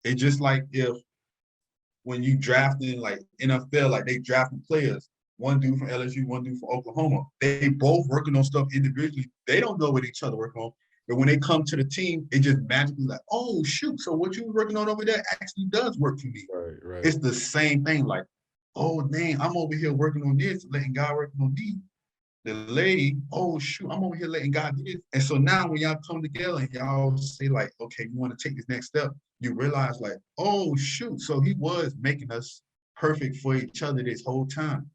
It's just like if when you drafting like NFL, like they drafting players, one dude from LSU, one dude from Oklahoma, they both working on stuff individually. They don't know what each other working on. But when they come to the team, it just magically like, oh shoot, so what you were working on over there actually does work for me. Right, right. It's the same thing. Like, oh man, I'm over here working on this, letting God work on me. The lady, oh shoot, I'm over here letting God do this. And so now when y'all come together and y'all say like, okay, you want to take this next step, you realize like, oh shoot, so he was making us perfect for each other this whole time.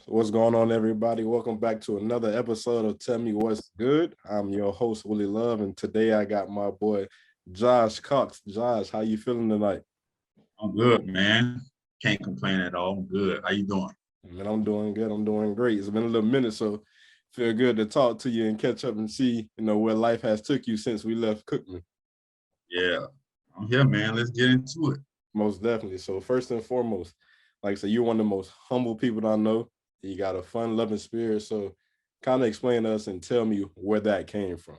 What's going on, everybody? Welcome back to another episode of Tell Me What's Good. I'm your host, Willie Love, and today I got my boy, Josh Cox. Josh, how you feeling tonight? I'm good, man. Can't complain at all. I'm good. How you doing? Man, I'm doing good. I'm doing great. It's been a little minute, so feel good to talk to you and catch up and see, where life has took you since we left Cookman. Yeah, I'm here, man. Let's get into it. Most definitely. So first and foremost, like I said, you're one of the most humble people I know. You got a fun, loving spirit. So kind of explain to us and tell me where that came from.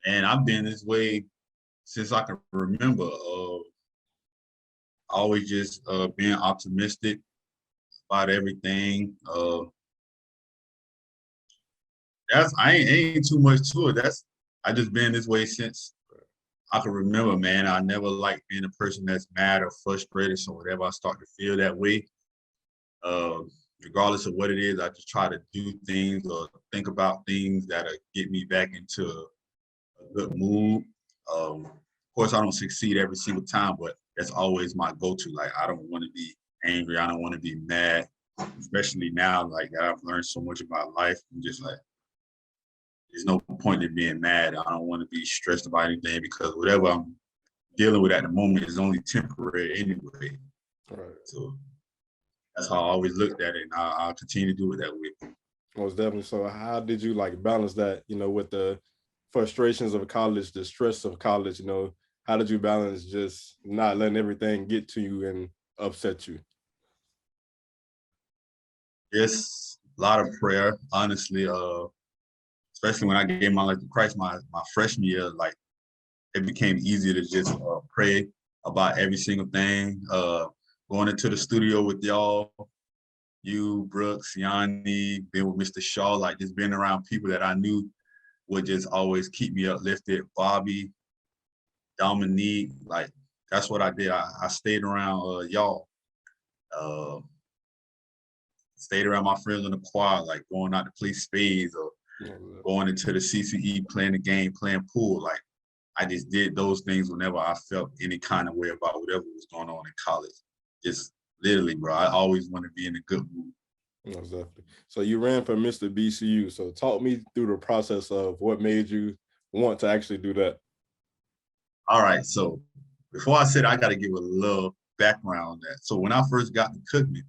And I've been this way since I can remember. Always just being optimistic about everything. I ain't too much to it. I just been this way since I can remember, man. I never liked being a person that's mad or frustrated. So whenever I start to feel that way, regardless of what it is, I just try to do things or think about things that'll get me back into a good mood. Of course, I don't succeed every single time, but that's always my go-to. Like, I don't want to be angry. I don't want to be mad, especially now, like, I've learned so much about life. I'm just like, there's no point in being mad. I don't want to be stressed about anything because whatever I'm dealing with at the moment is only temporary anyway. Right. So that's how I always looked at it, and I'll continue to do it that way. Most definitely. So how did you balance that, with the frustrations of college, the stress of college, how did you balance just not letting everything get to you and upset you? Just a lot of prayer, honestly. Especially when I gave my life to Christ my freshman year, like it became easier to just pray about every single thing. Going into the studio with y'all, you, Brooks, Yanni, being with Mr. Shaw, like just being around people that I knew would just always keep me uplifted. Bobby, Dominique, like that's what I did. I stayed around y'all. Stayed around my friends in the choir, like going out to play spades or going into the CCE, playing the game, playing pool. Like I just did those things whenever I felt any kind of way about whatever was going on in college. Just literally, bro, I always want to be in a good mood. Exactly. So you ran for Mr. BCU. So talk me through the process of what made you want to actually do that. All right. So before I said, I got to give a little background on that. So when I first got to Cookman,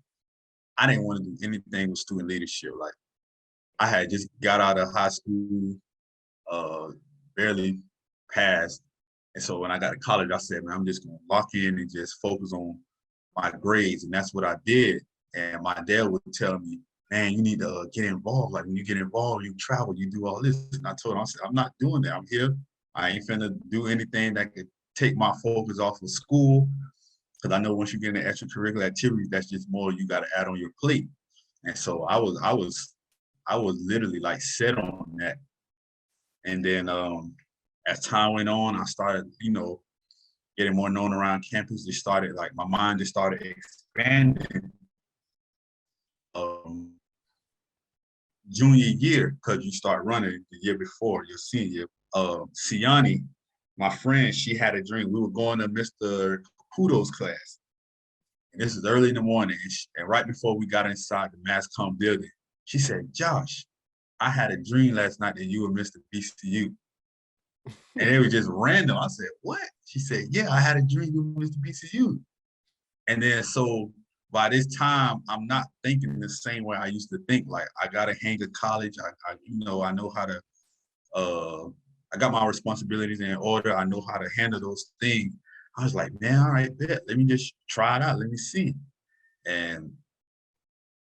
I didn't want to do anything with student leadership. Like I had just got out of high school, barely passed. And so when I got to college, I said, man, I'm just going to lock in and just focus on my grades. And that's what I did. And my dad would tell me, man, you need to get involved. Like when you get involved, you travel, you do all this. And I told him, I said, I'm not doing that. I'm here. I ain't finna do anything that could take my focus off of school. Because I know once you get into extracurricular activities, that's just more you got to add on your plate. And so I was literally like set on that. And then as time went on, I started, getting more known around campus. It started like my mind just started expanding. Junior year, because you start running the year before your senior. Siani, my friend, she had a dream. We were going to Mr. Caputo's class. And this is early in the morning. And right before we got inside the mass comm building, she said, Josh, I had a dream last night that you were Mr. BCU. And it was just random. I said, what? She said, yeah, I had a dream you were Mr. BCU. And then so by this time, I'm not thinking the same way I used to think. Like I gotta hang at college. I know how to I got my responsibilities in order. I know how to handle those things. I was like, man, all right, bet. Let me just try it out. Let me see. And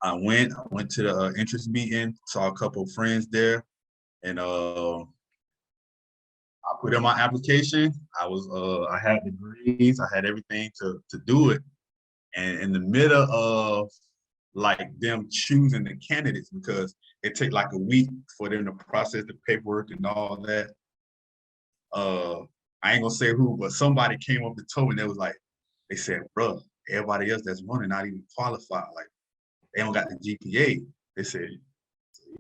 I went to the interest meeting, saw a couple of friends there, and I put in my application. I had the grades, I had everything to do it. And in the middle of like them choosing the candidates, because it take like a week for them to process the paperwork and all that. Uh, I ain't gonna say who, but somebody came up and told me, they said, bro, everybody else that's running not even qualified. Like they don't got the GPA. They said,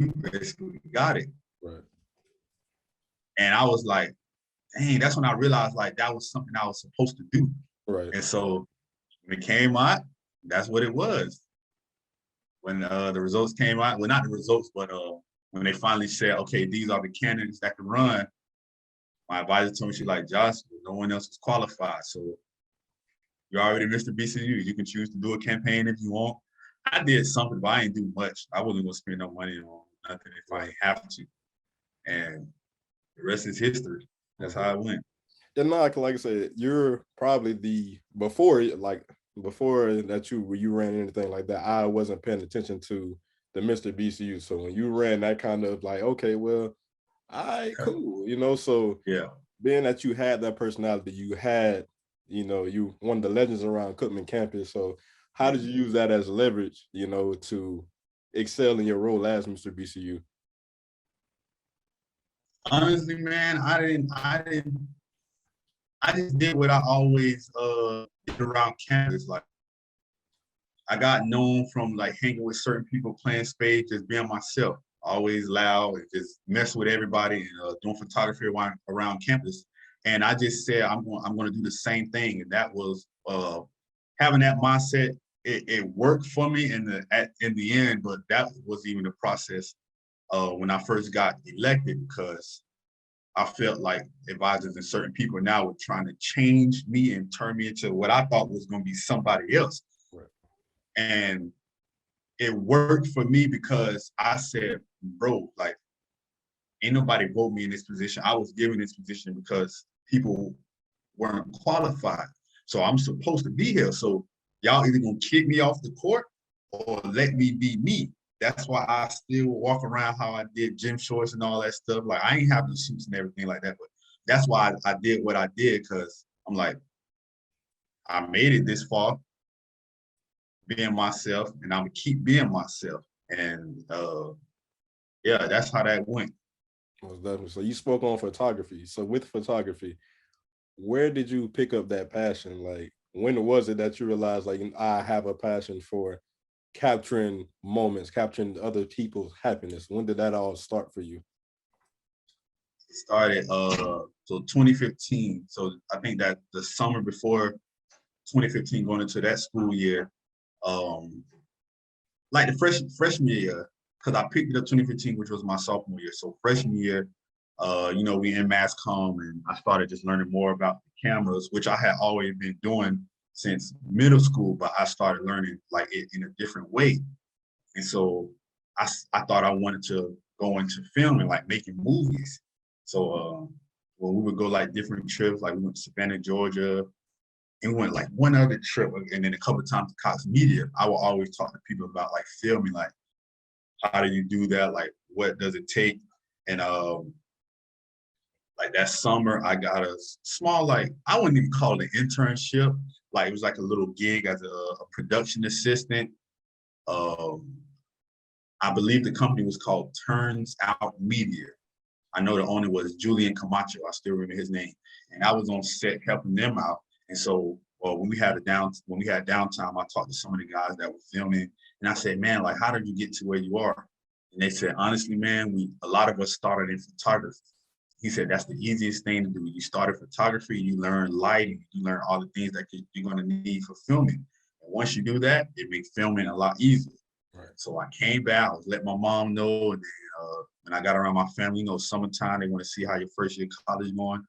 you basically got it. Right. And I was like, dang, that's when I realized like that was something I was supposed to do. Right. And so when it came out, that's what it was. When the results came out, well, not the results, but when they finally said, okay, these are the candidates that can run, my advisor told me, she's like, Josh, no one else is qualified. So you're already Mr. BCU. You can choose to do a campaign if you want. I did something, but I didn't do much. I wasn't gonna spend no money on nothing if I didn't have to. And the rest is history. That's how it went. And like I said, you're probably before that you ran anything like that, I wasn't paying attention to the Mr. BCU. So when you ran that kind of like, okay, well, all right, cool. So yeah, being that you had that personality, you had, you one of the legends around Cookman campus. So how did you use that as leverage, to excel in your role as Mr. BCU? Honestly, man, I just did what I always did around campus. Like I got known from like hanging with certain people, playing spades, just being myself, always loud and just mess with everybody and doing photography around campus. And I just said I'm going to do the same thing. And that was having that mindset. It worked for me in the end, but that was even the process when I first got elected, because I felt like advisors and certain people now were trying to change me and turn me into what I thought was going to be somebody else. Right. And it worked for me because I said, bro, like, ain't nobody vote me in this position. I was given this position because people weren't qualified. So I'm supposed to be here. So y'all either gonna kick me off the court or let me be me. That's why I still walk around how I did, gym shorts and all that stuff. Like I ain't have the suits and everything like that, but that's why I did what I did, because I'm like, I made it this far being myself, and I'm gonna keep being myself. And yeah, that's how that went. Most definitely. So you spoke on photography. So with photography, where did you pick up that passion? Like when was it that you realized like I have a passion for capturing moments, capturing other people's happiness? When did that all start for you? It started so 2015. So I think that the summer before 2015, going into that school year, like the freshman year, because I picked it up 2015, which was my sophomore year. So freshman year, we in mass comm, and I started just learning more about the cameras, which I had always been doing since middle school, but I started learning like it in a different way. And so I thought I wanted to go into filming, like making movies. So when we would go like different trips, like we went to Savannah, Georgia, and we went like one other trip, and then a couple of times to Cox Media. I would always talk to people about like filming, like how do you do that? Like what does it take? And like that summer, I got a small, like I wouldn't even call it an internship. Like it was like a little gig as a production assistant. Um, I believe the company was called Turns Out Media. I know the owner was Julian Camacho. I still remember his name. And I was on set helping them out. And so when we had downtime, I talked to some of the guys that were filming, and I said, man, like, how did you get to where you are? And they said, honestly, man, a lot of us started in photography. He said, that's the easiest thing to do. You started photography, you learn lighting, you learn all the things that you're going to need for filming. And once you do that, it makes filming a lot easier. Right. So I came back, I let my mom know, and then when I got around my family, summertime, they want to see how your first year of college going.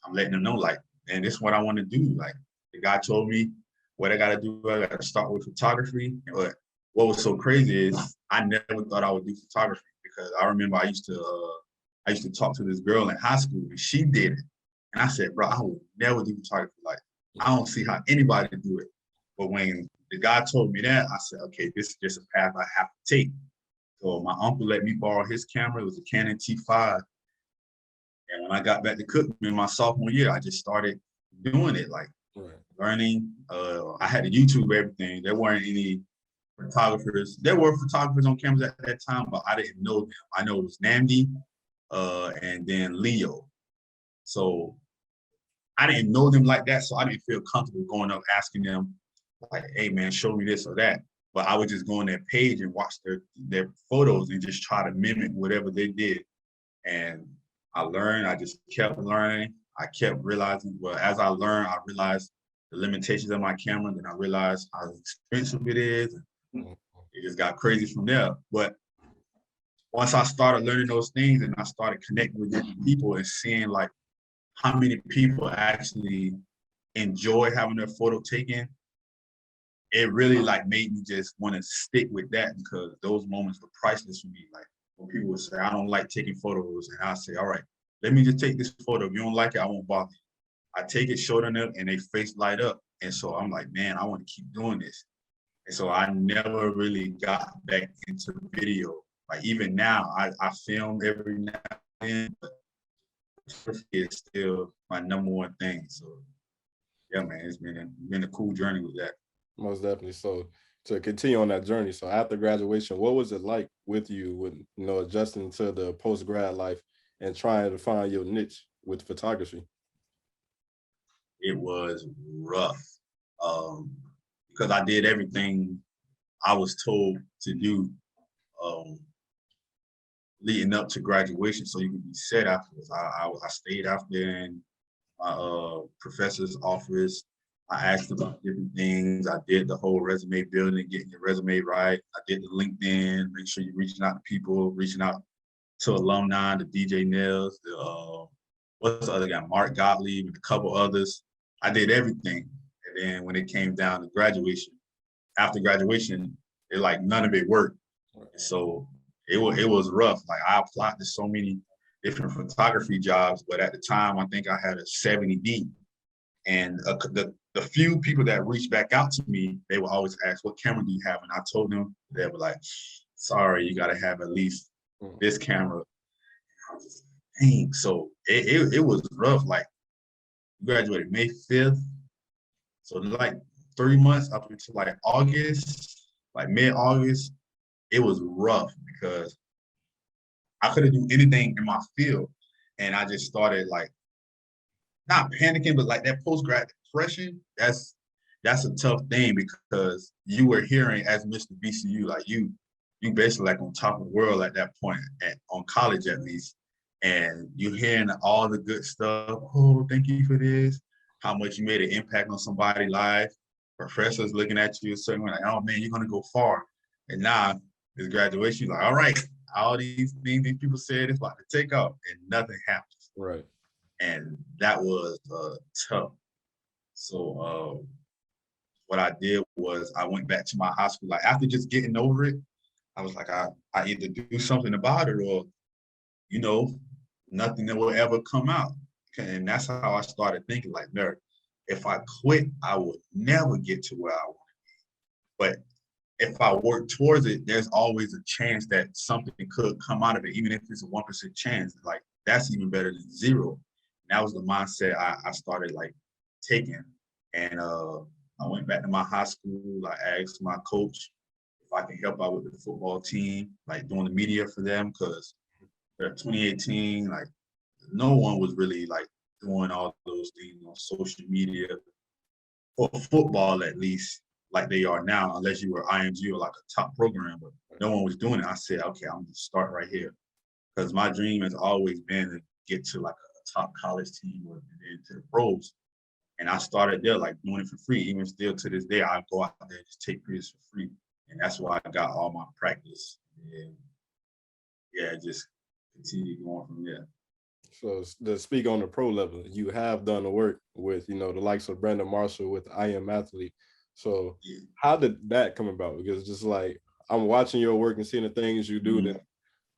I'm letting them know, like, man, this is what I want to do. Like, the guy told me what I got to do. I got to start with photography. But what was so crazy is I never thought I would do photography, because I remember I used to talk to this girl in high school, and she did it. And I said, bro, I would never do photography. Like, I don't see how anybody can do it. But when the guy told me that, I said, okay, this is just a path I have to take. So my uncle let me borrow his camera. It was a Canon T5. And when I got back to Cookman my sophomore year, I just started doing it, like Right. learning. I had to YouTube everything. There weren't any photographers. There were photographers on cameras at that time, but I didn't know them. I know it was Namdi and then Leo. So I didn't know them like that, so I didn't feel comfortable going up asking them, like, hey man, show me this or that. But I would just go on their page and watch their photos and just try to mimic whatever they did. And I learned, I just kept learning. I kept realizing, well, as I learned, I realized the limitations of my camera, and I realized how expensive it is. It just got crazy from there. But once I started learning those things and I started connecting with different people and seeing like how many people actually enjoy having their photo taken, it really like made me just want to stick with that, because those moments were priceless for me. Like, when people would say, I don't like taking photos, and I say, all right, let me just take this photo. If you don't like it, I won't bother you. I take it, show them, and they face light up. And so I'm like, man, I want to keep doing this. And so I never really got back into video. Like, even now, I film every now and then, but it's still my number one thing. So yeah, man, it's been a cool journey with that. Most definitely. So to continue on that journey, so after graduation, what was it like with you with adjusting to the post grad life and trying to find your niche with photography? It was rough, because I did everything I was told to do um, leading up to graduation, so you could be set afterwards. I stayed after in my professor's office. I asked about different things. I did the whole resume building, getting your resume right. I did the LinkedIn, make sure you're reaching out to people, reaching out to alumni, the DJ Nails, what's the other guy, Mark Gottlieb, and a couple others. I did everything. And then when it came down to graduation, after graduation, none of it worked. So it was rough. Like, I applied to so many different photography jobs, but at the time I think I had a 70D. And the few people that reached back out to me, they would always ask, what camera do you have? And I told them, they were like, sorry, you gotta have at least this camera. I was just, dang. So it was rough. Like, graduated May 5th. So like 3 months up until like August, like mid-August, it was rough because I couldn't do anything in my field. And I just started like not panicking, but like that post-grad depression, that's a tough thing, because you were hearing as Mr. BCU, like you basically like on top of the world at that point, on college at least. And you hearing all the good stuff. Oh, thank you for this. How much you made an impact on somebody's life. Professors looking at you a certain way, like, oh man, you're gonna go far. And now this graduation, you're like, all right, all these things these people said it's about to take off, and nothing happens. Right. And that was tough. So what I did was I went back to my high school. Like, after just getting over it, I was like, I either do something about it, or, nothing that will ever come out. And that's how I started thinking, like, no, if I quit, I would never get to where I want to be. But if I work towards it, there's always a chance that something could come out of it, even if it's a 1% chance. Like, that's even better than zero. And that was the mindset I started like taking. And I went back to my high school. I asked my coach if I can help out with the football team, like doing the media for them, because 2018, like, no one was really like doing all those things on social media for football, at least, like they are now, unless you were IMG or like a top program, but no one was doing it. I said, okay, I'm gonna start right here, because my dream has always been to get to like a top college team or then to the pros. And I started there, like doing it for free. Even still to this day, I go out there and just take pictures for free. and that's why I got all my practice. And yeah, just continue going from there. So to speak on the pro level, you have done the work with, the likes of Brandon Marshall with I Am Athlete. So Yeah. how did that come about? Because just like I'm watching your work and seeing the things you do, then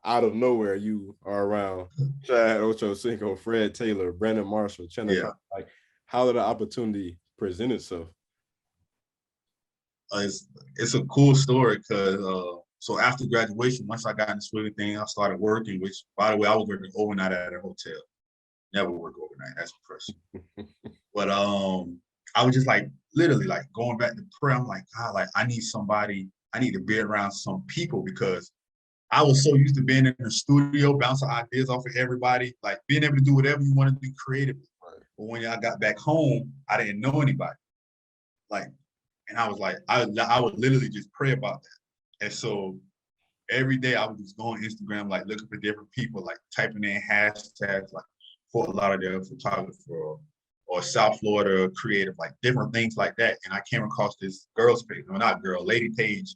out of nowhere you are around Chad Ochocinco, Fred Taylor, Brandon Marshall, Chandler. Yeah. Like, how did the opportunity present itself? It's a cool story because so after graduation, once I got into swimming thing, I started working. Which, by the way, I was working overnight at a hotel. Never work overnight. That's impressive. But I was just like literally like going back to prayer. I'm like, God, like I need somebody. I need to be around some people because I was so used to being in the studio, bouncing ideas off of everybody, like being able to do whatever you want to do creatively. Right. But when I got back home, I didn't know anybody. Like, and I was like, I would literally just pray about that. And so every day I would just go on Instagram, like looking for different people, like typing in hashtags, like Fort Lauderdale photographer or South Florida creative, like different things like that. And I came across this girl's page, no, not girl, lady page,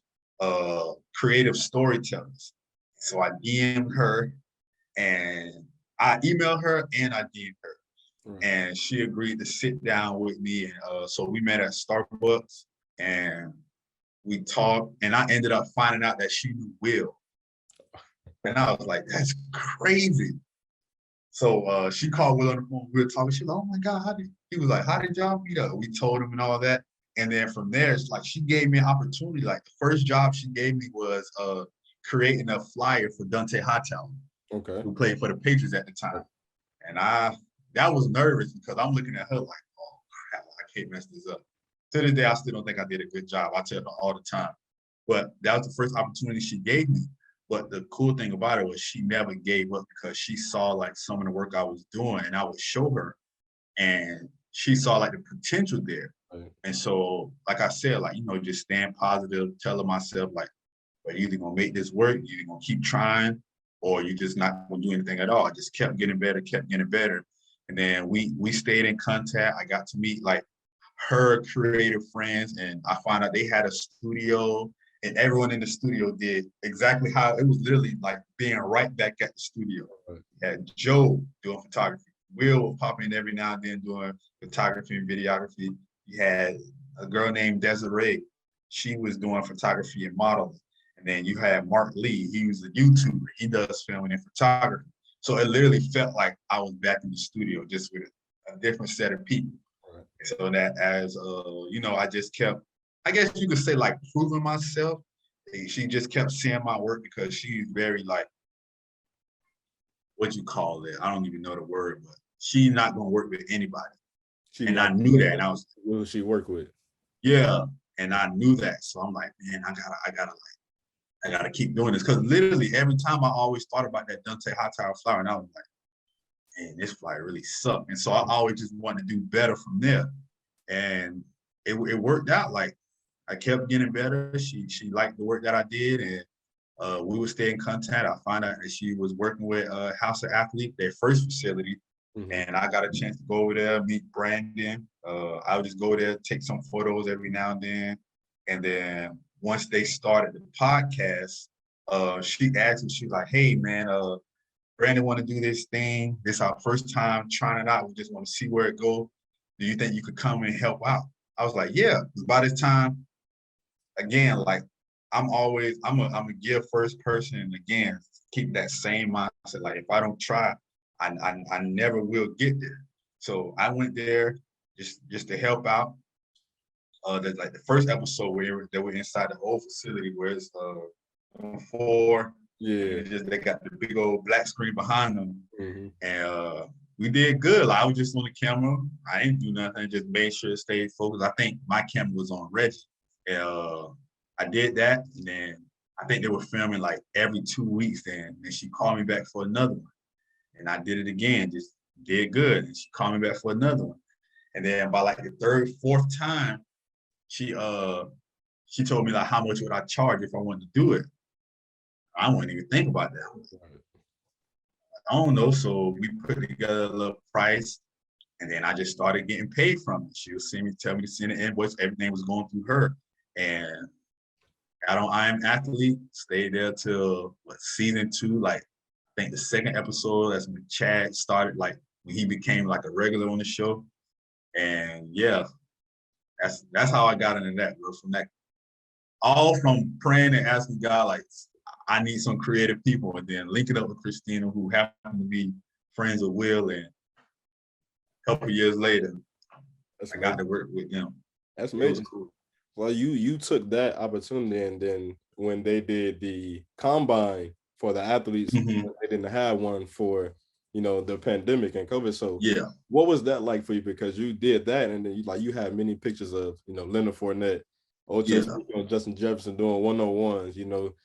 creative storytellers. So I DM'd her and I emailed her and I DM'd her. Right. And she agreed to sit down with me. And so we met at Starbucks and we talked, and I ended up finding out that she knew Will. And I was like, that's crazy. So she called Will on the phone. We were talking. She was like, oh my God, he was like, how did y'all meet up? We told him and all that. And then from there, it's like she gave me an opportunity. Like the first job she gave me was creating a flyer for Dante Hightower, who played for the Patriots at the time. And that was nervous because I'm looking at her like, oh crap, I can't mess this up. To this day, I still don't think I did a good job. I tell her all the time. But that was the first opportunity she gave me. But the cool thing about it was she never gave up because she saw like some of the work I was doing and I would show her. And she saw like the potential there. Right. And so, like I said, like, just staying positive, telling myself like, you're either gonna make this work, you're either gonna keep trying, or you're just not gonna do anything at all. I just kept getting better. And then we stayed in contact. I got to meet like her creative friends, and I found out they had a studio, and everyone in the studio did exactly how it was literally like being right back at the studio. Right. You had Joe doing photography. Will was popping in every now and then doing photography and videography. You had a girl named Desiree. She was doing photography and modeling. And then you had Mark Lee. He was a YouTuber. He does filming and photography. So it literally felt like I was back in the studio just with a different set of people. Right. So that as, I just kept, I guess you could say like proving myself. She just kept seeing my work because she's very like, what you call it? I don't even know the word, but she's not going to work with anybody. And I knew that. And I was, who does she work with? Yeah. And I knew that. So I'm like, man, I gotta keep doing this. Cause literally every time I always thought about that Dante Hightower flower, and I was like, man, this flower really sucked. And so I always just wanted to do better from there. And it worked out. Like I kept getting better. She liked the work that I did, and we would stay in contact. I found out that she was working with House of Athlete, their first facility. Mm-hmm. And I got a chance to go over there, meet Brandon. I would just go there, take some photos every now and then. And then once they started the podcast, she asked me, she's like, hey man, Brandon want to do this thing. This is our first time trying it out. We just want to see where it goes. Do you think you could come and help out? I was like, yeah. By this time, again, like I'm a give first person. And again, keep that same mindset. Like if I don't try, I never will get there. So I went there just to help out. There's like the first episode where they were inside the old facility where it's 4. Yeah. They got the big old black screen behind them. Mm-hmm. And we did good. Like I was just on the camera. I didn't do nothing, just made sure it stayed focused. I think my camera was on Reggie. I did that, and then I think they were filming like every 2 weeks then. And she called me back for another one. And I did it again, just did good. And she called me back for another one. And then by like the 3rd, 4th time, she told me like how much would I charge if I wanted to do it. I wouldn't even think about that. I don't know. So we put together a little price, and then I just started getting paid from it. She would tell me to send an invoice. Everything was going through her. And got on I Am Athlete, stayed there till what, season 2, like I think the second episode, that's when Chad started, like when he became like a regular on the show. And yeah, that's how I got into that, bro. From that, all from praying and asking God, like, I need some creative people, and then linking up with Christina, who happened to be friends with Will, and a couple years later, That's I got amazing. to work with them. That's It was amazing. cool. Well, you took that opportunity, and then when they did the combine for the athletes, Mhm. they didn't have one for the pandemic and COVID. So, Yeah, what was that like for you? Because you did that, and then you had many pictures of Leonard Fournette, Ocho yeah, Cinco, Justin Jefferson doing 101s.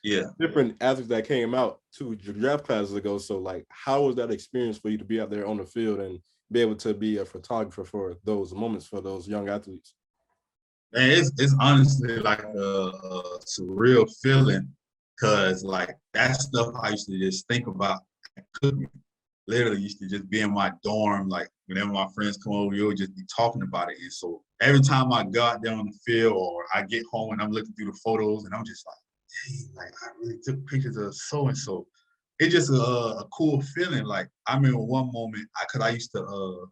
yeah. Different athletes that came out 2 draft classes ago. So, like, how was that experience for you to be out there on the field and be able to be a photographer for those moments for those young athletes? Man, it's honestly like a surreal feeling, cause like that stuff I used to just think about cooking. Literally used to just be in my dorm, like whenever my friends come over, we would just be talking about it. And so every time I go out there on the field or I get home and I'm looking through the photos and I'm just like, dang, like I really took pictures of so and so. It's just a cool feeling. Like I remember one moment, I used to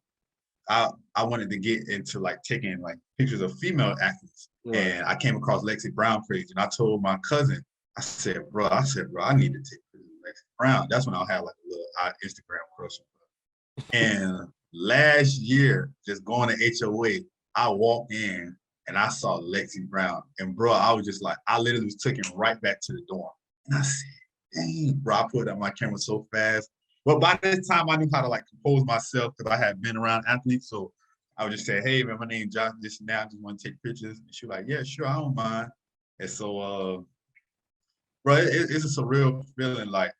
I wanted to get into like taking like pictures of female athletes, Right. and I came across Lexi Brown page, and I told my cousin, I said, bro, I need to take pictures of Lexi Brown. That's when I had like a little Instagram crush on her. And last year, just going to HOA, I walked in and I saw Lexi Brown, and bro, I was just like, I literally was taken right back to the dorm, and I said, dang, bro, I put up my camera so fast. But by this time, I knew how to like compose myself because I had been around athletes. So I would just say, "Hey, man, my name's Josh. This and that. I just want to take pictures." And she was like, "Yeah, sure, I don't mind." And so, bro, it's a surreal feeling. Like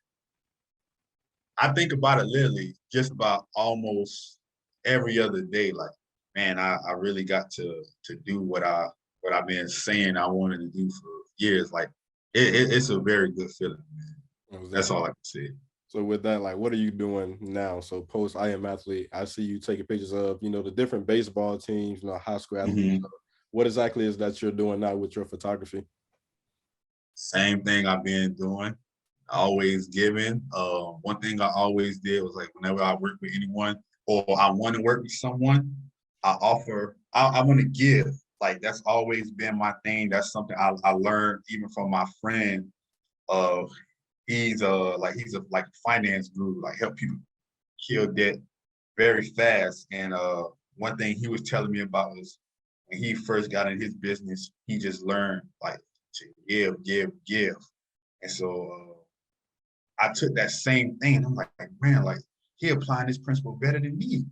I think about it literally just about almost every other day. Like, man, I really got to do what I've been saying I wanted to do for years. Like, it's a very good feeling, man. Most That's all definitely. I can say. So with that, like, what are you doing now? So post I Am Athlete, I see you taking pictures of, the different baseball teams, high school athletes. Mhm. So what exactly is that you're doing now with your photography? Same thing I've been doing, always giving. One thing I always did was like whenever I work with anyone or I want to work with someone, I want to give. Like that's always been my thing. That's something I learned even from my friend. Uh, he's a like finance guru, like help people kill debt very fast. And one thing he was telling me about was when he first got in his business, he just learned like to give, give, give. And so I took that same thing. And I'm like, man, like he applying this principle better than me.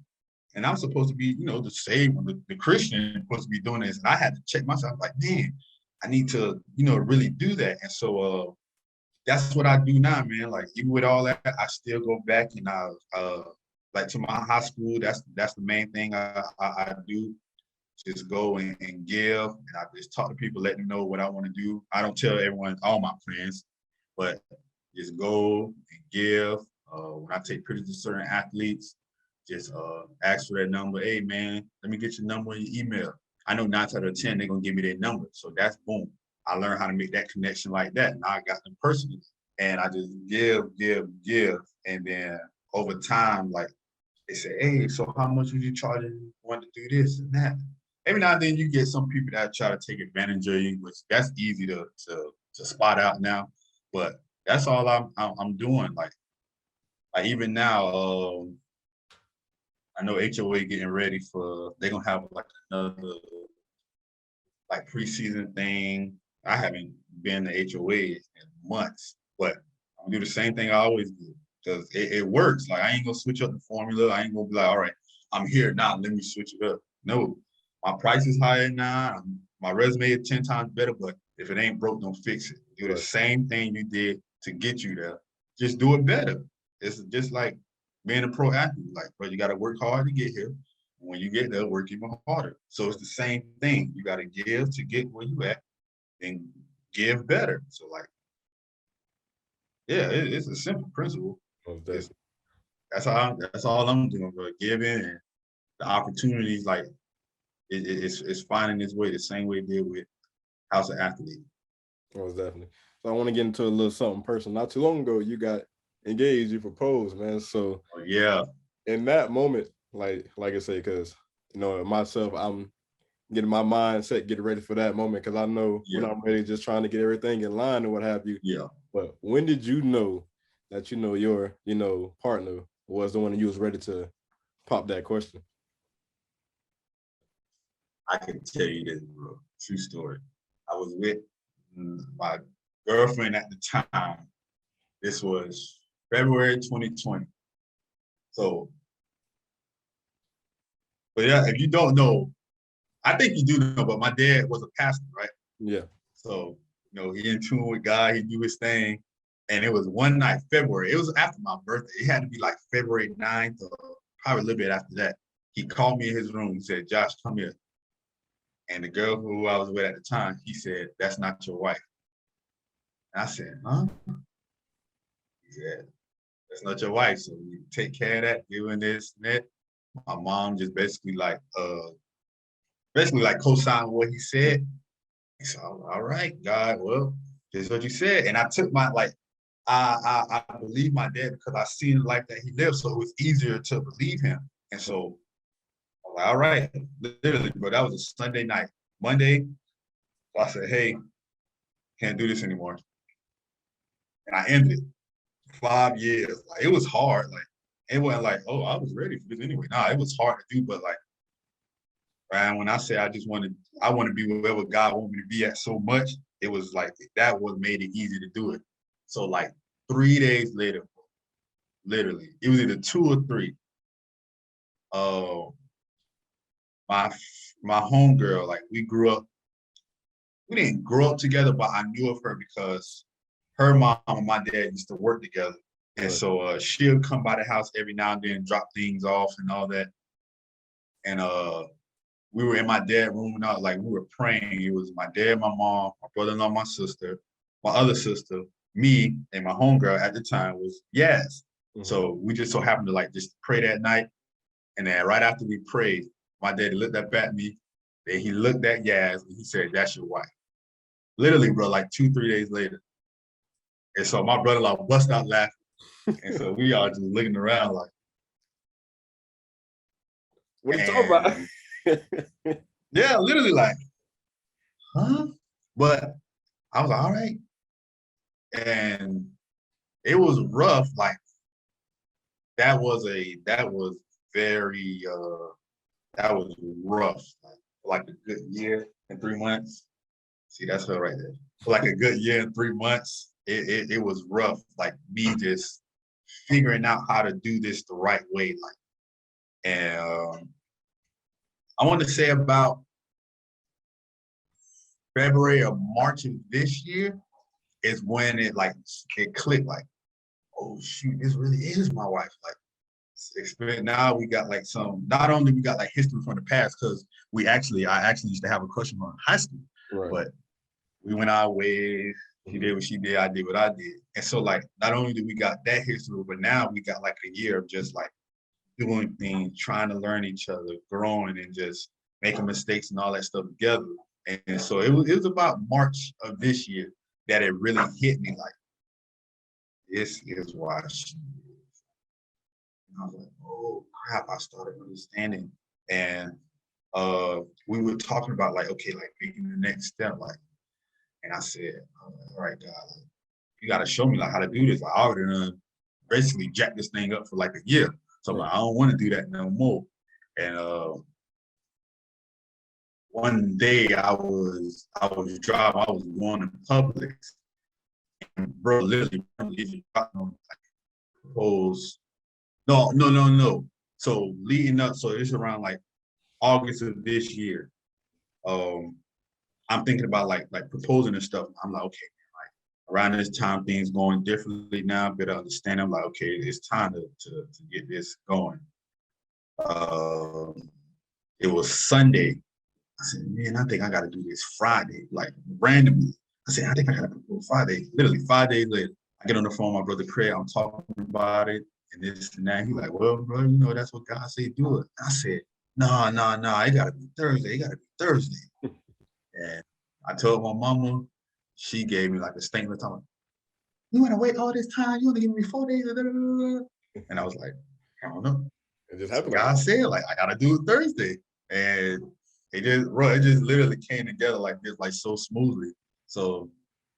And I'm supposed to be, the saved, the Christian supposed to be doing this. And I had to check myself, like, man, I need to, really do that. And so that's what I do now, man. Like even with all that, I still go back and I like to my high school. That's the main thing I do. Just go and give, and I just talk to people, let them know what I want to do. I don't tell everyone, all my friends, but just go and give. When I take pictures of certain athletes, just ask for their number. Hey man, let me get your number and your email. I know 9 out of 10 they're gonna give me their number, so that's boom. I learned how to make that connection like that. Now I got them personally, and I just give, give, give, and then over time, like they say, hey, so how much would you charge if want to do this and that? Every now and then you get some people that try to take advantage of you, which that's easy to spot out now. But that's all I'm doing. Like even now, I know HOA getting ready for they're gonna have like another like preseason thing. I haven't been to HOA in months, but I'm gonna do the same thing I always do because it works. Like I ain't gonna switch up the formula. I ain't gonna be like, all right, I'm here now. Let me switch it up. No, my price is higher now. My resume is 10 times better, but if it ain't broke, don't fix it. Do the Right. same thing you did to get you there. Just do it better. It's just like being a pro athlete. Like, bro, you got to work hard to get here. When you get there, work even harder. So it's the same thing. You got to give to get where you at and give better. So like, yeah, it's a simple principle. Most It's definitely. that's all I'm doing, bro. Giving and the opportunities, like it's finding its way the same way it did with House of Athlete. Most definitely. So I want to get into a little something personal. Not too long ago, you got engaged, you proposed, man. So Oh, yeah, in that moment, like I say, because myself, I'm getting my mindset, getting ready for that moment, because I know when yeah, I'm ready, just trying to get everything in line and what have you. yeah. But when did you know that your partner was the one that you was ready to pop that question? I can tell you this, bro. True story. I was with my girlfriend at the time. This was February 2020. So, but yeah, if you don't know, I think you do know, but my dad was a pastor, right? Yeah. So, he in tune with God, he knew his thing. And it was one night, February. It was after my birthday. It had to be like February 9th or probably a little bit after that. He called me in his room. He said, Josh, come here. And the girl who I was with at the time, he said, that's not your wife. And I said, huh? He said, that's not your wife. So you take care of that, doing this and that. My mom just basically like co-signed what he said. He said, all right, God, well, this is what you said. And I took my I believe my dad because I seen the life that he lived, so it was easier to believe him. And so I was like, all right, literally, but that was a Sunday night. Monday, so I said, hey, can't do this anymore. And I ended it. 5 years. Like it was hard. Like it wasn't like, oh, I was ready for this anyway. Nah, it was hard to do, but like, man, when I say I want to be wherever God want me to be at so much, it was like that what made it easy to do it. So like 3 days later, literally, it was either 2 or 3. Uh, my my homegirl, like we grew up. We didn't grow up together, but I knew of her because her mom and my dad used to work together. And Right. so she'll come by the house every now and then, drop things off and all that. And we were in my dad's room and out, like we were praying. It was my dad, my mom, my brother-in-law, my sister, my other sister, me, and my homegirl at the time was Yaz. Mm-hmm. So we just so happened to like just pray that night. And then right after we prayed, my daddy looked up at me. Then he looked at Yaz and he said, that's your wife. Literally, bro, like 2, 3 days later. And so my brother-in-law bust out laughing. And so we all just looking around like, What are you talking and about? yeah, literally like, huh? But I was like, all right. And it was rough. Like that was very that was rough. Like a good year and 3 months. See, that's her right there. For like a good year and 3 months, it was rough. Like me just figuring out how to do this the right way. Like, and I want to say about February or March of this year is when it clicked. Like, oh shoot, this really is my wife. Like, now we got like some. Not only we got like history from the past because I actually used to have a crush on her in high school, Right. but we went our ways. She did what she did. I did what I did. And so like, not only did we got that history, but now we got like a year of just like doing things, trying to learn each other, growing, and just making mistakes and all that stuff together. And so it was about March of this year that it really hit me like, this is why she is. And I was like, oh crap, I started understanding. And we were talking about like, okay, like making the next step, like, and I said, all right, God, like, you gotta show me like how to do this. Like, I already basically jacked this thing up for like a year. So I'm like, I don't want to do that no more. And one day I was driving, I was going to Publix, and bro, literally propose. No, no, no, no. So leading up, so it's around like August of this year. Um, I'm thinking about like proposing and stuff. I'm like, okay, like around this time, things going differently now, better understand. I'm like, okay, it's time to get this going. Um, it was Sunday. I said, man, I think I got to do this Friday, like randomly. I said, I think I got to propose Friday. Literally 5 days later, I get on the phone with my brother Craig. I'm talking about it and this and that. He's like, well, bro, that's what God said, do it. I said, no, no, no, it got to be Thursday. It got to be Thursday. And I told my mama, she gave me like a statement talking, you want to wait all this time? You want to give me 4 days? And I was like, I don't know. It just So happened like God that. said, like, I gotta do it Thursday. And it just literally came together like this, like so smoothly. So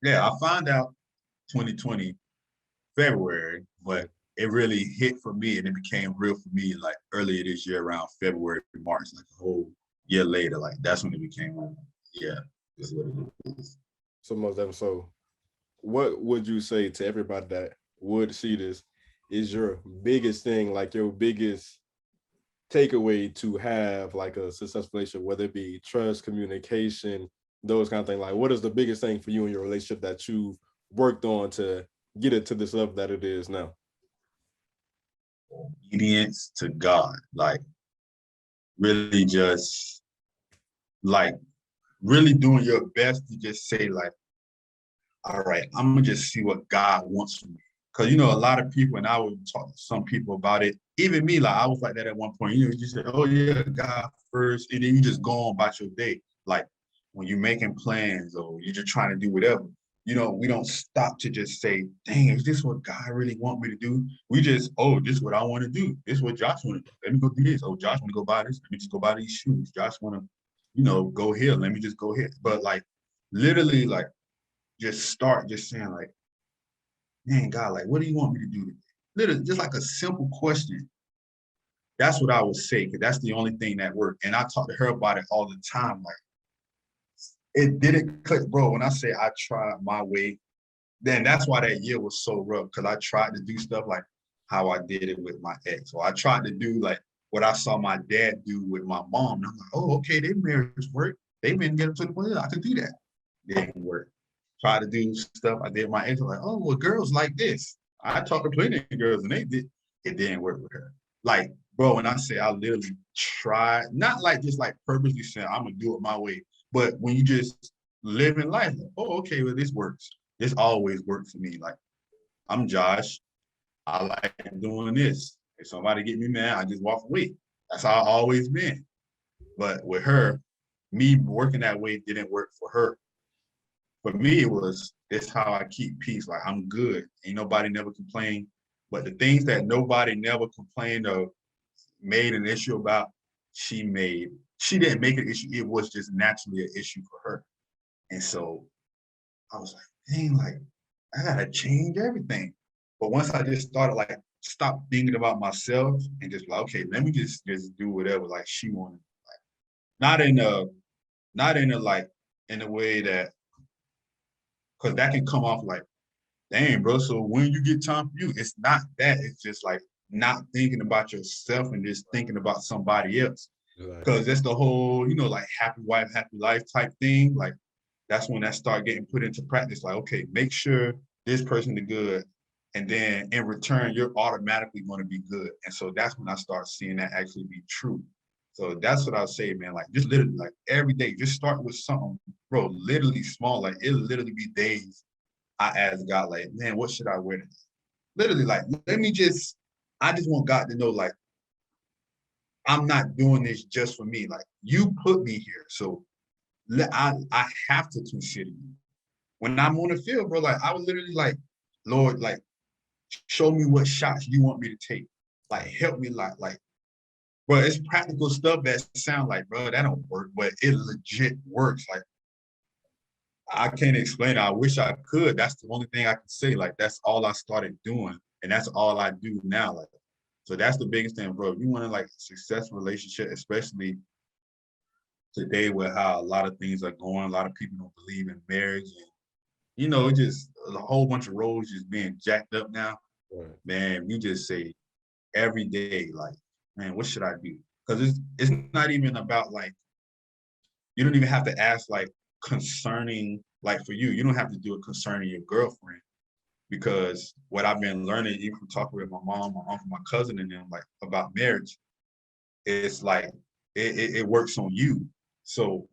yeah, I found out 2020 February, Yeah. but it really hit for me and it became real for me like earlier this year around February, March, like a whole year later. Like that's when it became real. Yeah, that's what it is. So most definitely. So what would you say to everybody that would see this is your biggest thing, like your biggest takeaway to have like a successful relationship, whether it be trust, communication, those kind of things? Like, what is the biggest thing for you in your relationship that you've worked on to get it to this level that it is now? Obedience to God. Like really just like really doing your best to just say like, all right, I'm gonna just see what God wants from me. Cause you know, a lot of people, and I would talk to some people about it. Even me, like I was like that at one point. You know, you say, "Oh yeah, God first," and then you just go on about your day. Like when you're making plans or you're just trying to do whatever. You know, we don't stop to just say, "Dang, is this what God really want me to do?" We just, "Oh, this is what I want to do. This is what Josh want to do. Let me go do this. Oh, Josh want to go buy this. Let me just go buy these shoes. Josh want to, go here. Let me just go here." But like, literally, like just start just saying like, man, God, like, what do you want me to do today? Literally, just like a simple question. That's what I would say, because that's the only thing that worked. And I talk to her about it all the time. Like, it didn't click, bro. When I say I tried my way, then that's why that year was so rough, because I tried to do stuff like how I did it with my ex. Or I tried to do like what I saw my dad do with my mom. And I'm like, oh, okay, their marriage worked. They've been getting to the point I could do that. It didn't work. Try to do stuff I did with my ex. Like, oh, well, girls like this. I talked to plenty of girls and it didn't work with her. Like, bro, when I say I literally tried, not like just like purposely saying I'm gonna do it my way, but when you just live in life, like, oh, okay, well, this works. This always works for me. Like, I'm Josh. I like doing this. If somebody get me mad, I just walk away. That's how I always been. But with her, me working that way didn't work for her. For me, it was it's how I keep peace. Like I'm good. Ain't nobody never complained. But the things that nobody never complained of, made an issue about, she made. She didn't make an issue. It was just naturally an issue for her. And so I was like, dang, like I gotta change everything. But once I just started like stop thinking about myself and just like, okay, let me just do whatever like she wanted. Like not in a not in a like in a way that because that can come off like, dang, bro. So when you get time for you, it's not that. It's just like not thinking about yourself and just thinking about somebody else. Like, Because that's the whole, like happy wife, happy life type thing. Like that's when that start getting put into practice. Like, okay, make sure this person is good. And then in return, you're automatically going to be good. And so that's when I start seeing that actually be true. So that's what I'll say, man. Like just literally like every day, just start with something, bro, literally small. Like it'll literally be days I ask God, like, man, what should I wear today? Literally, like, I just want God to know, like, I'm not doing this just for me. Like, you put me here. So I have to consider you. When I'm on the field, bro, like, I was literally like, Lord, like, show me what shots you want me to take. Like, help me, bro, it's practical stuff that sound like, bro, that don't work, but it legit works. Like, I can't explain it. I wish I could. That's the only thing I can say. Like that's all I started doing, and that's all I do now. Like, so that's the biggest thing, bro. If you want to like a successful relationship, especially today with how a lot of things are going, a lot of people don't believe in marriage, and just a whole bunch of roads just being jacked up now. right. Man, you just say every day, like, man, what should I do? Because it's not even about like you don't even have to ask like concerning like for you don't have to do it concerning your girlfriend because what I've been learning even from talking with my mom, my uncle, my cousin and them like about marriage, it's like it works on you. So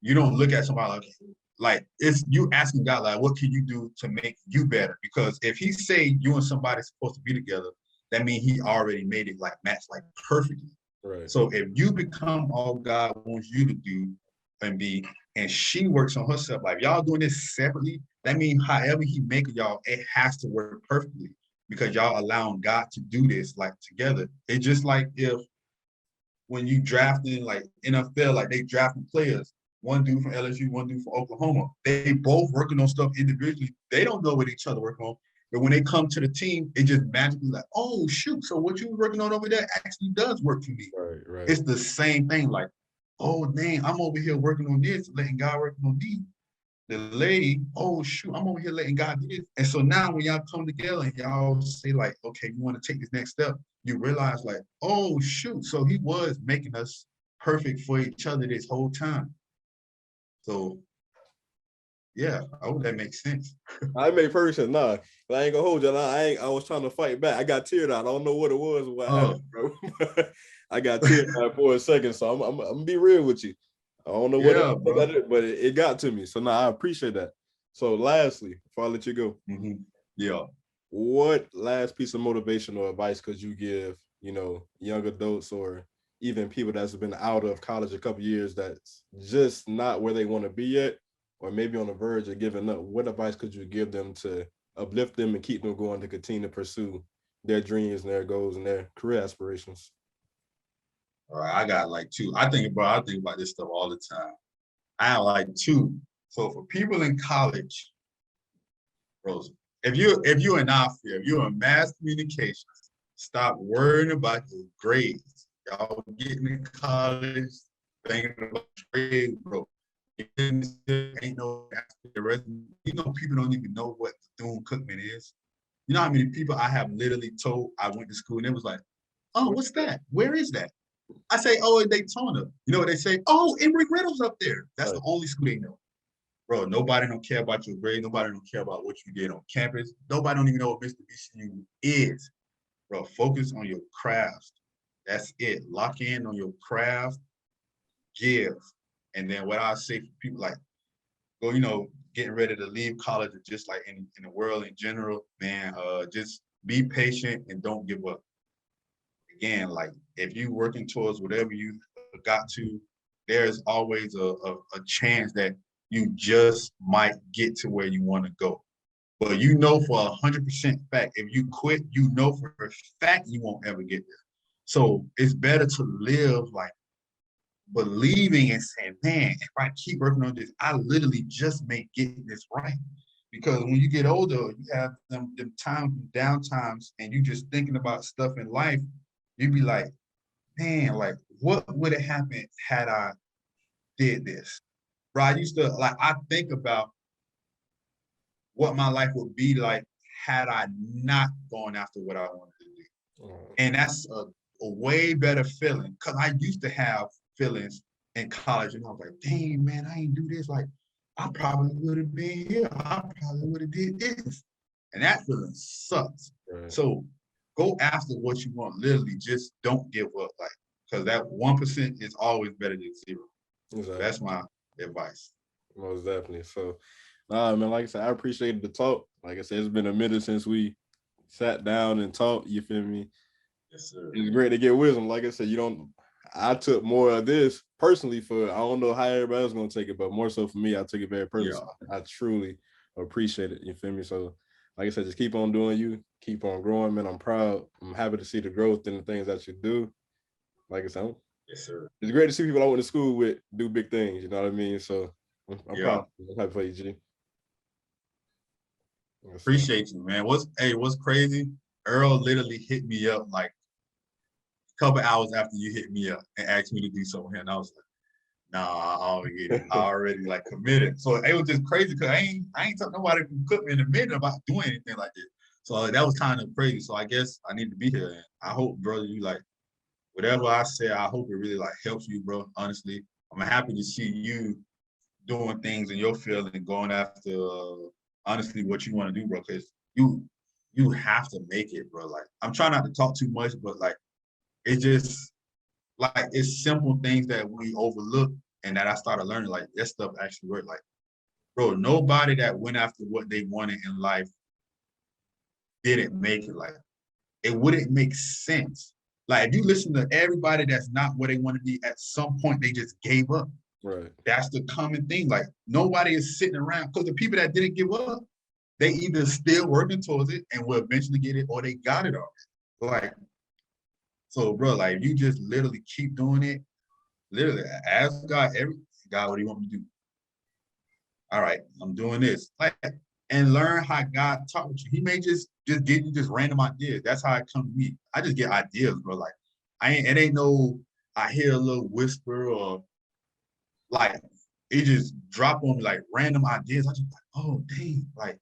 you don't look at somebody like it's you asking God like what can you do to make you better? Because if he say you and somebody supposed to be together, that means he already made it like match like perfectly. Right. So if you become all God wants you to do, and B, and she works on herself. Like y'all doing this separately, that means however he make y'all, it has to work perfectly because y'all allowing God to do this like together. It's just like if when you drafting like NFL, like they drafting players, one dude from LSU, one dude from Oklahoma, they both working on stuff individually. They don't know what each other working on. But when they come to the team, it just magically like, oh shoot, so what you were working on over there actually does work for me. Right, right. It's the same thing. Like, oh dang, I'm over here working on this, letting God work on me. The lady, oh shoot, I'm over here letting God do this. And so now when y'all come together and y'all say like, okay, you want to take this next step, you realize like, oh shoot, so he was making us perfect for each other this whole time. So yeah, I hope that makes sense. I made perfect sense. Nah, I ain't gonna hold you. I was trying to fight back. I got teared out. I don't know what it was, what happened, bro. I got teared out for a second, so I'm gonna be real with you. I don't know what it is, but it got to me. So now I appreciate that. So lastly, before I let you go, yeah, what last piece of motivational advice could you give, young adults or even people that's been out of college a couple years that's just not where they want to be yet, or maybe on the verge of giving up? What advice could you give them to uplift them and keep them going to continue to pursue their dreams and their goals and their career aspirations? All right, I got like two. I think about this stuff all the time. I have like two. So for people in college, Rose, if you're in our field, if you're in mass communications, stop worrying about your grades. Y'all getting in college, thinking about grades, bro. Ain't no the rest. People don't even know what Bethune-Cookman is. You know how many people I have literally told I went to school and it was like, oh, what's that? Where is that? I say, oh, in Daytona. You know what they say? Oh, Embry-Riddle's up there. That's the only school they know. Bro, nobody don't care about your grade. Nobody don't care about what you did on campus. Nobody don't even know what Mr. BCU is. Bro, focus on your craft. That's it. Lock in on your craft. Give. And then what I say for people like, go, getting ready to leave college, or just like in the world in general, man, just be patient and don't give up. Again, like if you're working towards whatever you got to, there's always a chance that you just might get to where you want to go. But for 100% fact, if you quit, for a fact you won't ever get there. So it's better to live like believing and saying, man, if I keep working on this, I literally just may get this right. Because when you get older, you have them down times, and you just thinking about stuff in life, you'd be like, man, like what would have happened had I did this? Bro, I think about what my life would be like had I not gone after what I wanted to do. And that's a way better feeling, because I used to have feelings in college and I was like, dang, man, I ain't do this. Like, I probably would have been here. I probably would have did this. And that feeling sucks. Right. So go after what you want. Literally, just don't give up. Like, because that 1% is always better than 0. Exactly. That's my advice. Most definitely. So, man, like I said, I appreciated the talk. Like I said, it's been a minute since we sat down and talked. You feel me? Yes, sir. It's great to get wisdom. Like I said, I took more of this personally I don't know how everybody else is going to take it, but more so for me, I took it very personally. Yeah. I truly appreciate it. You feel me? So, like I said, just keep on doing you. Keep on growing, man. I'm proud. I'm happy to see the growth in the things that you do. Like I said, yes, sir. It's great to see people I went to school with do big things. You know what I mean? So I'm proud. I'm happy for you, G. Appreciate you, man. What's crazy? Earl literally hit me up like a couple hours after you hit me up and asked me to do something here, and I was like, nah, I already like committed. So it was just crazy because I ain't talking nobody from Cookman in a minute about doing anything like this. So that was kind of crazy. So I guess I need to be here. And I hope, brother, you like whatever I say, I hope it really like helps you, bro. Honestly, I'm happy to see you doing things in your field and going after honestly what you want to do, bro. Because you have to make it, bro. Like I'm trying not to talk too much, but like it's just like it's simple things that we overlook and that I started learning. Like that stuff actually worked. Like, bro, nobody that went after what they wanted in life didn't make it. Like it wouldn't make sense. Like if you listen to everybody that's not where they want to be, at some point they just gave up. Right. That's the common thing. Like nobody is sitting around because the people that didn't give up, they either still working towards it and will eventually get it, or they got it already. Like, so bro, like you just literally keep doing it. Literally ask God God, what do you want me to do? All right, I'm doing this. Like, and learn how God taught you. He may just give you just random ideas. That's how it come to me. I just get ideas, bro. Like, it ain't no, I hear a little whisper or like it just drop on me like random ideas. I just like, oh dang, like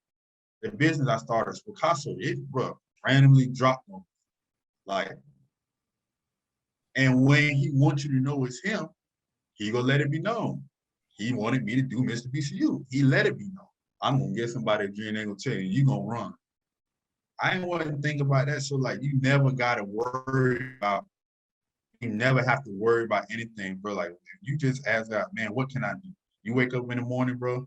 the business I started, Picasso, it bro, randomly dropped on me. Like, and when he wants you to know it's him, he gonna let it be known. He wanted me to do Mr. BCU. He let it be known. I'm gonna get somebody a dream, they gonna tell you gonna run. I ain't want to think about that. So like you never gotta worry about, you never have to worry about anything, bro. Like you just ask God, man, what can I do? You wake up in the morning, bro.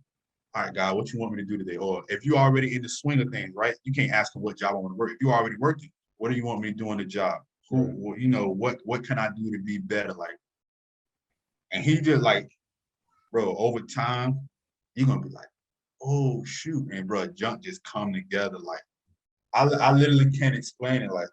All right, God, what you want me to do today? Or if you already in the swing of things, right? You can't ask him what job I want to work. If you already working, what do you want me to do on the job? Who, you know, what can I do to be better? Like, and he just like, bro, over time, you're gonna be like, oh shoot, and bro, junk just come together. Like, I literally can't explain it. Like,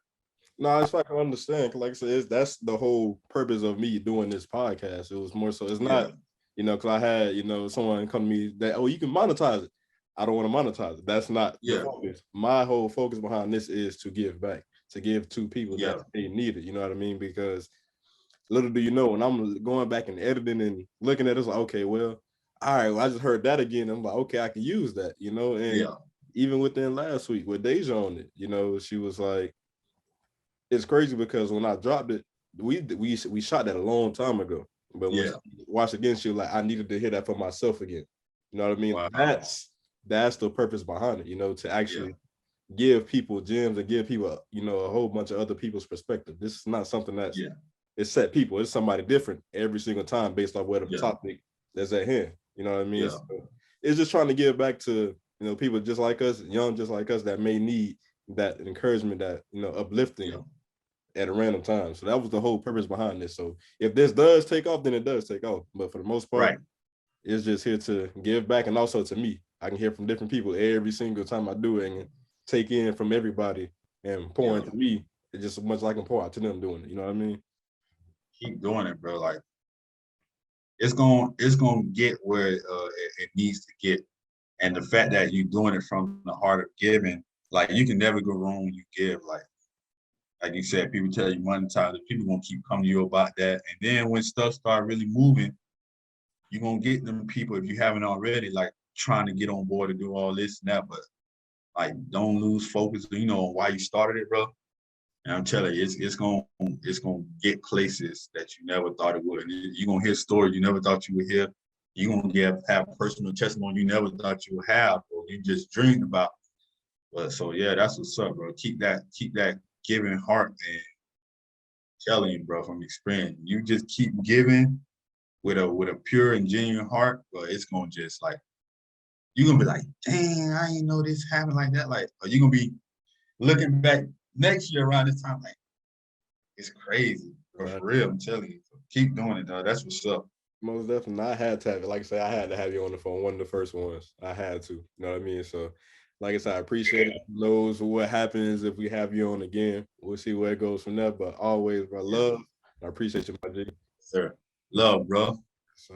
No, it's like I understand. 'Cause like I said, that's the whole purpose of me doing this podcast. It was more so. It's yeah, not, because I had, someone come to me that, oh, you can monetize it. I don't want to monetize it. That's not the yeah, focus. My whole focus behind this is to give back, to give to people yeah, that they need it. You know what I mean? Because little do you know, when I'm going back and editing and looking at it, it's like, okay, well, all right, well, I just heard that again. I'm like, okay, I can use that, and yeah, even within last week with Deja on it, she was like, it's crazy because when I dropped it, we shot that a long time ago. But when yeah. she watched again, she was like, I needed to hear that for myself again. You know what I mean? Wow. That's the purpose behind it, to Yeah, actually give people gems and give people, a whole bunch of other people's perspective. This is not something that's yeah, it's set people. It's somebody different every single time based off whatever yeah, topic that's at hand. You know what I mean? yeah, So it's just trying to give back to, people just like us, young just like us, that may need that encouragement, that, yeah. uplifting at a random time. So that was the whole purpose behind this. So if this does take off, then it does take off. But for the most part, Right. it's just here to give back, and also to me. I can hear from different people every single time I do it, and take in from everybody and pour Yeah. into me. It's just as much as I can pour out to them doing it. You know what I mean? Keep doing it, bro. Like it's gonna get where it needs to get. And the fact that you're doing it from the heart of giving, like you can never go wrong when you give. Like you said, people tell you monetize it, people gonna keep coming to you about that. And then when stuff start really moving, you're gonna get them people, if you haven't already, like trying to get on board to do all this and that, but like don't lose focus, on why you started it, bro. And I'm telling you, it's gonna get places that you never thought it would. And you're gonna hear stories you never thought you would hear. You're gonna have personal testimony you never thought you would have, or you just dreamed about. But so yeah, that's what's up, bro. Keep that giving heart, and telling you, bro, from experience. You just keep giving with a pure and genuine heart, but it's gonna just like you're gonna be like, dang, I didn't know this happened like that. Like, are you gonna be looking back next year around this time like, it's crazy, bro, Right. for real. I'm telling you. So keep doing it, dog. That's what's up. Most definitely. I had to have it. Like I said, I had to have you on the phone. One of the first ones. I had to. You know what I mean? So, like I said, I appreciate it. Who knows what happens if we have you on again. We'll see where it goes from there. But always, bro, Yeah, love. I appreciate you, my G. sir. Love, bro. So.